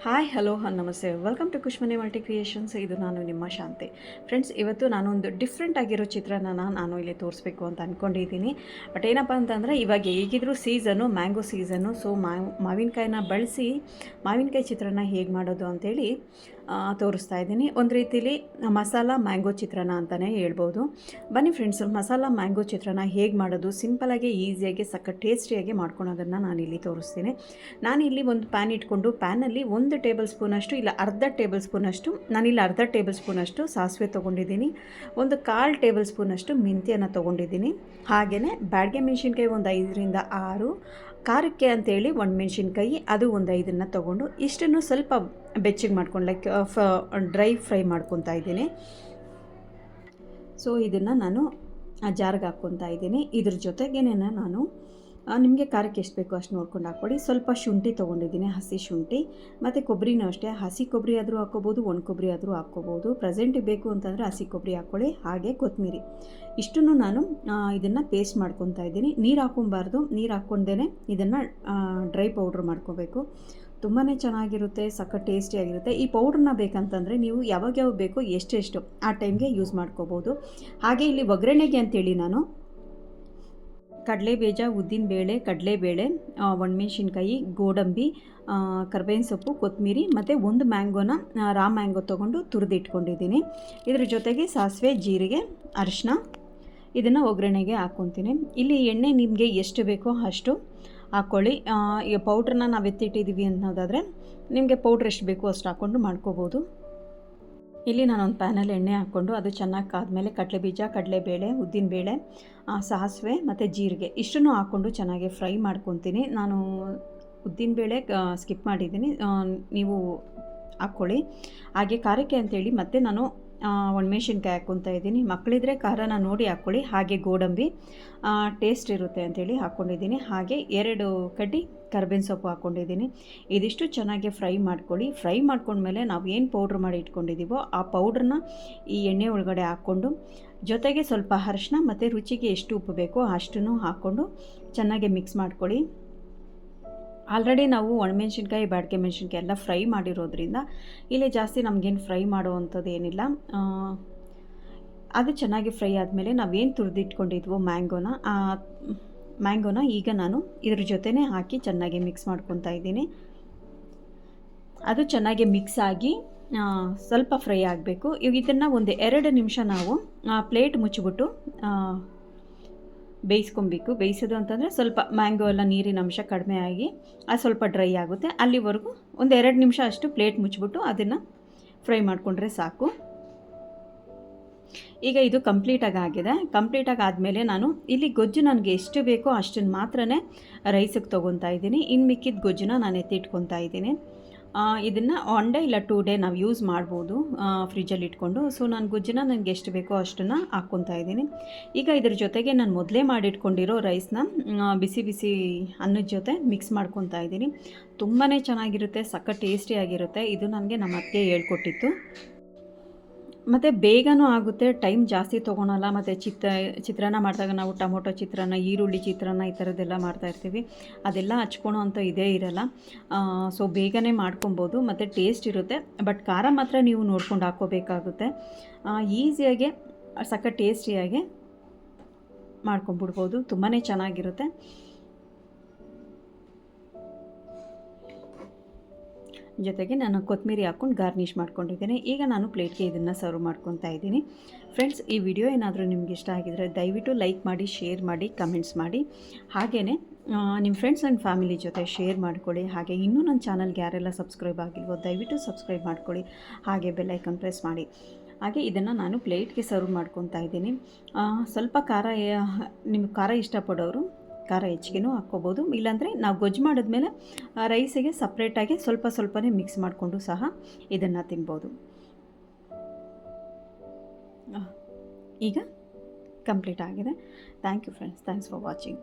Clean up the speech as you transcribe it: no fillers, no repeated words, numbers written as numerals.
Hi hello ನಮಸ್ತೆ welcome to ಕುಶ್ಮನೆ multi creations. ಇದು ನಾನು ನಿಮ್ಮ ಶಾಂತಿ. ಫ್ರೆಂಡ್ಸ್, ಇವತ್ತು ನಾನೊಂದು ಡಿಫ್ರೆಂಟ್ ಆಗಿರೋ ಚಿತ್ರಾನ್ನ ನಾನು ಇಲ್ಲಿ ತೋರಿಸ್ಬೇಕು ಅಂತ ಅಂದ್ಕೊಂಡಿದ್ದೀನಿ. ಬಟ್ ಏನಪ್ಪ ಅಂತಂದರೆ, ಇವಾಗ ಹೇಗಿದ್ರು ಸೀಸನ್ನು, ಮ್ಯಾಂಗೋ ಸೀಸನ್ನು. ಸೊ ಮಾವಿನಕಾಯಿನ ಬಳಸಿ ಮಾವಿನಕಾಯಿ ಚಿತ್ರಾನ್ನ ಹೇಗೆ ಮಾಡೋದು ಅಂಥೇಳಿ ತೋರಿಸ್ತಾ ಇದ್ದೀನಿ. ಒಂದು ರೀತಿಲಿ ಮಸಾಲ ಮ್ಯಾಂಗೋ ಚಿತ್ರಾನ್ನ ಅಂತಲೇ ಹೇಳ್ಬೋದು. ಬನ್ನಿ ಫ್ರೆಂಡ್ಸ್, ಮಸಾಲ ಮ್ಯಾಂಗೋ ಚಿತ್ರಾನ್ನ ಹೇಗೆ ಮಾಡೋದು, ಸಿಂಪಲಾಗಿ ಈಸಿಯಾಗಿ ಸಖತ್ ಟೇಸ್ಟಿಯಾಗಿ ಮಾಡ್ಕೊಳೋದನ್ನು ನಾನಿಲ್ಲಿ ತೋರಿಸ್ತೀನಿ. ನಾನಿಲ್ಲಿ ಒಂದು ಪ್ಯಾನ್ ಇಟ್ಕೊಂಡು ಪ್ಯಾನಲ್ಲಿ 1 ಟೇಬಲ್ ಸ್ಪೂನಷ್ಟು ಇಲ್ಲ ಅರ್ಧ ಟೇಬಲ್ ಸ್ಪೂನಷ್ಟು, ನಾನಿಲ್ಲಿ ಅರ್ಧ ಟೇಬಲ್ ಸ್ಪೂನಷ್ಟು ಸಾಸಿವೆ ತೊಗೊಂಡಿದ್ದೀನಿ. 1/4 ಟೇಬಲ್ ಸ್ಪೂನಷ್ಟು ಮೆಂತ್ಯನ ತೊಗೊಂಡಿದ್ದೀನಿ. ಹಾಗೆಯೇ ಬ್ಯಾಡಗೆ ಮೆಣಸಿನ್ಕಾಯಿ ಒಂದು 5ರಿಂದ 6, ಖಾರಕ್ಕೆ ಅಂತೇಳಿ 1 ಮೆಣಸಿನ್ಕಾಯಿ ಅದು ಒಂದು 5 ತೊಗೊಂಡು ಇಷ್ಟನ್ನು ಸ್ವಲ್ಪ ಬೆಚ್ಚಗೆ ಮಾಡ್ಕೊಂಡು ಲೈಕ್ ಡ್ರೈ ಫ್ರೈ ಮಾಡ್ಕೊತಾ ಇದ್ದೀನಿ. ಸೊ ಇದನ್ನು ನಾನು ಜಾರ್ಗೆ ಹಾಕ್ಕೊತಾ ಇದ್ದೀನಿ. ಇದ್ರ ಜೊತೆಗೇನೆ ನಾನು ನಿಮಗೆ ಖಾರಕ್ಕೆ ಎಷ್ಟು ಬೇಕೋ ಅಷ್ಟು ನೋಡ್ಕೊಂಡು ಹಾಕ್ಕೊಳ್ಳಿ. ಸ್ವಲ್ಪ ಶುಂಠಿ ತೊಗೊಂಡಿದ್ದೀನಿ, ಹಸಿ ಶುಂಠಿ, ಮತ್ತು ಕೊಬ್ಬರಿನೂ ಅಷ್ಟೇ. ಹಸಿ ಕೊಬ್ಬರಿ ಆದರೂ ಹಾಕ್ಕೋಬೋದು, ಒಣ ಕೊಬ್ಬರಿ ಆದರೂ ಹಾಕ್ಕೋಬೋದು. ಪ್ರೆಸೆಂಟಿಗೆ ಬೇಕು ಅಂತಂದರೆ ಹಸಿ ಕೊಬ್ಬರಿ ಹಾಕ್ಕೊಳ್ಳಿ. ಹಾಗೆ ಕೊತ್ತಂಬರಿ ಇಷ್ಟನ್ನು ನಾನು ಇದನ್ನು ಪೇಸ್ಟ್ ಮಾಡ್ಕೊತಾ ಇದ್ದೀನಿ. ನೀರು ಹಾಕ್ಕೊಬಾರ್ದು, ನೀರು ಹಾಕ್ಕೊಂಡೇ ಇದನ್ನು ಡ್ರೈ ಪೌಡ್ರ್ ಮಾಡ್ಕೋಬೇಕು. ತುಂಬಾ ಚೆನ್ನಾಗಿರುತ್ತೆ, ಸಖತ್ ಟೇಸ್ಟಿಯಾಗಿರುತ್ತೆ. ಈ ಪೌಡ್ರನ್ನ ಬೇಕಂತಂದರೆ ನೀವು ಯಾವಾಗ ಬೇಕೋ ಎಷ್ಟೆಷ್ಟು ಆ ಟೈಮ್ಗೆ ಯೂಸ್ ಮಾಡ್ಕೋಬೋದು. ಹಾಗೆ ಇಲ್ಲಿ ಒಗ್ಗರಣೆಗೆ ಅಂತೇಳಿ ನಾನು ಕಡಲೆಬೀಜ, ಉದ್ದಿನಬೇಳೆ, ಕಡಲೆಬೇಳೆ, ಒಣಮೆಣ್ಸಿನ್ಕಾಯಿ, ಗೋಡಂಬಿ, ಕರ್ಬೇವಿನ ಸೊಪ್ಪು, ಕೊತ್ತಂಬರಿ ಮತ್ತು 1 ಮ್ಯಾಂಗೋನ ರಾ ಮ್ಯಾಂಗೋ ತೊಗೊಂಡು ತುರಿದಿಟ್ಕೊಂಡಿದ್ದೀನಿ. ಇದ್ರ ಜೊತೆಗೆ ಸಾಸಿವೆ, ಜೀರಿಗೆ, ಅರಿಶಿನ ಇದನ್ನು ಒಗ್ಗರಣೆಗೆ ಹಾಕ್ಕೊತೀನಿ. ಇಲ್ಲಿ ಎಣ್ಣೆ ನಿಮಗೆ ಎಷ್ಟು ಬೇಕೋ ಅಷ್ಟು ಹಾಕ್ಕೊಳ್ಳಿ. ಈ ಪೌಡ್ರನ್ನ ನಾವು ಎತ್ತಿಟ್ಟಿದ್ದೀವಿ ಅನ್ನೋದಾದರೆ ನಿಮಗೆ ಪೌಡ್ರ್ ಎಷ್ಟು ಬೇಕೋ ಅಷ್ಟು ಹಾಕ್ಕೊಂಡು ಮಾಡ್ಕೋಬೋದು. ಇಲ್ಲಿ ನಾನೊಂದು ಪ್ಯಾನಲ್ಲಿ ಎಣ್ಣೆ ಹಾಕ್ಕೊಂಡು ಅದು ಚೆನ್ನಾಗಿ ಕಾದ್ಮೇಲೆ ಕಡಲೆಬೀಜ, ಕಡಲೆಬೇಳೆ, ಉದ್ದಿನಬೇಳೆ, ಸಾಸಿವೆ ಮತ್ತು ಜೀರಿಗೆ ಇಷ್ಟನ್ನು ಹಾಕ್ಕೊಂಡು ಚೆನ್ನಾಗಿ ಫ್ರೈ ಮಾಡ್ಕೊತೀನಿ. ನಾನು ಉದ್ದಿನಬೇಳೆ ಸ್ಕಿಪ್ ಮಾಡಿದ್ದೀನಿ, ನೀವು ಹಾಕ್ಕೊಳ್ಳಿ. ಹಾಗೆ ಖಾರಕ್ಕೆ ಅಂತೇಳಿ ಮತ್ತೆ ನಾನು ಒಣಮೆಣ್ಸಿನ್ಕಾಯಿ ಹಾಕ್ಕೊತಾ ಇದ್ದೀನಿ. ಮಕ್ಕಳಿದ್ರೆ ಖಾರನ ನೋಡಿ ಹಾಕ್ಕೊಳ್ಳಿ. ಹಾಗೆ ಗೋಡಂಬಿ ಟೇಸ್ಟ್ ಇರುತ್ತೆ ಅಂಥೇಳಿ ಹಾಕ್ಕೊಂಡಿದ್ದೀನಿ. ಹಾಗೆ 2 ಕಡ್ಡಿ ಕರ್ಬೇವಿನ ಸೊಪ್ಪು ಹಾಕ್ಕೊಂಡಿದ್ದೀನಿ. ಇದಿಷ್ಟು ಚೆನ್ನಾಗಿ ಫ್ರೈ ಮಾಡ್ಕೊಳ್ಳಿ. ಫ್ರೈ ಮಾಡ್ಕೊಂಡ್ಮೇಲೆ ನಾವು ಏನು ಪೌಡ್ರ್ ಮಾಡಿ ಇಟ್ಕೊಂಡಿದ್ದೀವೋ ಆ ಪೌಡ್ರನ್ನ ಈ ಎಣ್ಣೆ ಒಳಗಡೆ ಹಾಕ್ಕೊಂಡು, ಜೊತೆಗೆ ಸ್ವಲ್ಪ ಅರಿಶಿನ ಮತ್ತು ರುಚಿಗೆ ಎಷ್ಟು ಉಪ್ಪು ಬೇಕೋ ಅಷ್ಟನ್ನು ಹಾಕ್ಕೊಂಡು ಚೆನ್ನಾಗಿ ಮಿಕ್ಸ್ ಮಾಡ್ಕೊಳ್ಳಿ. ಆಲ್ರೆಡಿ ನಾವು ಒಣಮೆಣ್ಸಿನ್ಕಾಯಿ, ಬ್ಯಾಡಗೆ ಮೆಣಸಿನ್ಕಾಯಿ ಎಲ್ಲ ಫ್ರೈ ಮಾಡಿರೋದ್ರಿಂದ ಇಲ್ಲಿ ಜಾಸ್ತಿ ನಮಗೇನು ಫ್ರೈ ಮಾಡುವಂಥದ್ದು ಏನಿಲ್ಲ. ಅದು ಚೆನ್ನಾಗಿ ಫ್ರೈ ಆದಮೇಲೆ ನಾವೇನು ತುರಿದಿಟ್ಕೊಂಡಿದ್ವೋ ಮ್ಯಾಂಗೋನ ಈಗ ನಾನು ಇದ್ರ ಜೊತೆನೇ ಹಾಕಿ ಚೆನ್ನಾಗಿ ಮಿಕ್ಸ್ ಮಾಡ್ಕೊತಾ ಇದ್ದೀನಿ. ಅದು ಚೆನ್ನಾಗಿ ಮಿಕ್ಸ್ ಆಗಿ ಸ್ವಲ್ಪ ಫ್ರೈ ಆಗಬೇಕು. ಈಗ ಇದನ್ನು ಒಂದು 2 ನಿಮಿಷ ನಾವು ಪ್ಲೇಟ್ ಮುಚ್ಚಿಬಿಟ್ಟು ಬೇಯಿಸ್ಕೊಬೇಕು. ಬೇಯಿಸೋದು ಅಂತಂದರೆ ಸ್ವಲ್ಪ ಮ್ಯಾಂಗೋ ಎಲ್ಲ ನೀರಿನ ಅಂಶ ಕಡಿಮೆ ಆಗಿ ಅದು ಸ್ವಲ್ಪ ಡ್ರೈ ಆಗುತ್ತೆ. ಅಲ್ಲಿವರೆಗೂ ಒಂದು 2 ನಿಮಿಷ ಅಷ್ಟು ಪ್ಲೇಟ್ ಮುಚ್ಚಿಬಿಟ್ಟು ಅದನ್ನು ಫ್ರೈ ಮಾಡಿಕೊಂಡ್ರೆ ಸಾಕು. ಈಗ ಇದು ಕಂಪ್ಲೀಟಾಗಿ ಆಗಿದೆ. ಕಂಪ್ಲೀಟಾಗಿ ಆದಮೇಲೆ ನಾನು ಇಲ್ಲಿ ಗೊಜ್ಜು ನನಗೆ ಎಷ್ಟು ಬೇಕೋ ಅಷ್ಟನ್ನು ಮಾತ್ರ ರೈಸಿಗೆ ತೊಗೊತಾ ಇದ್ದೀನಿ. ಇನ್ನು ಮಿಕ್ಕಿದ ಗೊಜ್ಜನ್ನ ನಾನು ಎತ್ತಿಟ್ಕೊತಾ ಇದ್ದೀನಿ. ಇದನ್ನು 1 ಡೇ ಇಲ್ಲ 2 ಡೇ ನಾವು ಯೂಸ್ ಮಾಡ್ಬೋದು ಫ್ರಿಜ್ಜಲ್ಲಿ ಇಟ್ಕೊಂಡು. ಸೊ ನಾನು ಗೊಜ್ಜನ್ನ ನನಗೆ ಎಷ್ಟು ಬೇಕೋ ಅಷ್ಟನ್ನು ಹಾಕ್ಕೊತಾ ಇದ್ದೀನಿ. ಈಗ ಇದ್ರ ಜೊತೆಗೆ ನಾನು ಮೊದಲೇ ಮಾಡಿಟ್ಕೊಂಡಿರೋ ರೈಸ್ನ ಬಿಸಿ ಬಿಸಿ ಅನ್ನದ ಜೊತೆ ಮಿಕ್ಸ್ ಮಾಡ್ಕೊತಾ ಇದ್ದೀನಿ. ತುಂಬಾ ಚೆನ್ನಾಗಿರುತ್ತೆ, ಸಖತ್ ಟೇಸ್ಟಿಯಾಗಿರುತ್ತೆ. ಇದು ನನಗೆ ನಮ್ಮ ಅತ್ತಿಗೆ ಹೇಳ್ಕೊಟ್ಟಿತ್ತು. ಮತ್ತು ಬೇಗನೂ ಆಗುತ್ತೆ, ಟೈಮ್ ಜಾಸ್ತಿ ತೊಗೊಳಲ್ಲ. ಮತ್ತು ಚಿತ್ರಾನ್ನ ಮಾಡಿದಾಗ ನಾವು ಟೊಮೊಟೊ ಚಿತ್ರಾನ್ನ, ಈರುಳ್ಳಿ ಚಿತ್ರಾನ್ನ ಈ ಥರದ್ದೆಲ್ಲ ಮಾಡ್ತಾಯಿರ್ತೀವಿ. ಅದೆಲ್ಲ ಹಚ್ಕೊಳೋ ಅಂಥ ಇದೇ ಇರಲ್ಲ. ಸೊ ಬೇಗನೆ ಮಾಡ್ಕೊಬೋದು ಮತ್ತು ಟೇಸ್ಟ್ ಇರುತ್ತೆ. ಬಟ್ ಖಾರ ಮಾತ್ರ ನೀವು ನೋಡ್ಕೊಂಡು ಹಾಕ್ಕೋಬೇಕಾಗುತ್ತೆ. ಈಸಿಯಾಗೆ ಸಖತ್ ಟೇಸ್ಟಿಯಾಗಿ ಮಾಡ್ಕೊಂಬಿಡ್ಬೋದು. ತುಂಬಾ ಚೆನ್ನಾಗಿರುತ್ತೆ. ಜೊತೆಗೆ ನಾನು ಕೊತ್ತಂಬರಿ ಹಾಕ್ಕೊಂಡು ಗಾರ್ನಿಷ್ ಮಾಡ್ಕೊಂಡಿದ್ದೇನೆ. ಈಗ ನಾನು ಪ್ಲೇಟ್ಗೆ ಇದನ್ನು ಸರ್ವ್ ಮಾಡ್ಕೊತಾ ಇದ್ದೀನಿ. ಫ್ರೆಂಡ್ಸ್, ಈ ವಿಡಿಯೋ ಏನಾದರೂ ನಿಮ್ಗೆ ಇಷ್ಟ ಆಗಿದರೆ ದಯವಿಟ್ಟು ಲೈಕ್ ಮಾಡಿ, ಶೇರ್ ಮಾಡಿ, ಕಮೆಂಟ್ಸ್ ಮಾಡಿ. ಹಾಗೆಯೇ ನಿಮ್ಮ ಫ್ರೆಂಡ್ಸ್ ಆ್ಯಂಡ್ ಫ್ಯಾಮಿಲಿ ಜೊತೆ ಶೇರ್ ಮಾಡ್ಕೊಳ್ಳಿ. ಹಾಗೆ ಇನ್ನೂ ನನ್ನ ಚಾನಲ್ಗೆ ಯಾರೆಲ್ಲ ಸಬ್ಸ್ಕ್ರೈಬ್ ಆಗಿಲ್ವೋ ದಯವಿಟ್ಟು ಸಬ್ಸ್ಕ್ರೈಬ್ ಮಾಡ್ಕೊಳ್ಳಿ. ಹಾಗೆ ಬೆಲ್ ಐಕನ್ ಪ್ರೆಸ್ ಮಾಡಿ. ಹಾಗೆ ಇದನ್ನು ನಾನು ಪ್ಲೇಟ್ಗೆ ಸರ್ವ್ ಮಾಡ್ಕೊತಾ ಇದ್ದೀನಿ. ಸ್ವಲ್ಪ ಖಾರ, ನಿಮ್ಗೆ ಖಾರ ಇಷ್ಟಪಡೋರು ಖಾರ ಹೆಚ್ಚಿಗೆನೂ ಹಾಕ್ಕೋಬೋದು. ಇಲ್ಲಾಂದರೆ ನಾವು ಗೊಜ್ಜು ಮಾಡಿದ್ಮೇಲೆ ರೈಸಿಗೆ ಸಪ್ರೇಟಾಗಿ ಸ್ವಲ್ಪನೇ ಮಿಕ್ಸ್ ಮಾಡಿಕೊಂಡು ಸಹ ಇದನ್ನು ತಿನ್ಬೋದು. ಈಗ ಕಂಪ್ಲೀಟ್ ಆಗಿದೆ. Thank you friends, thanks for watching.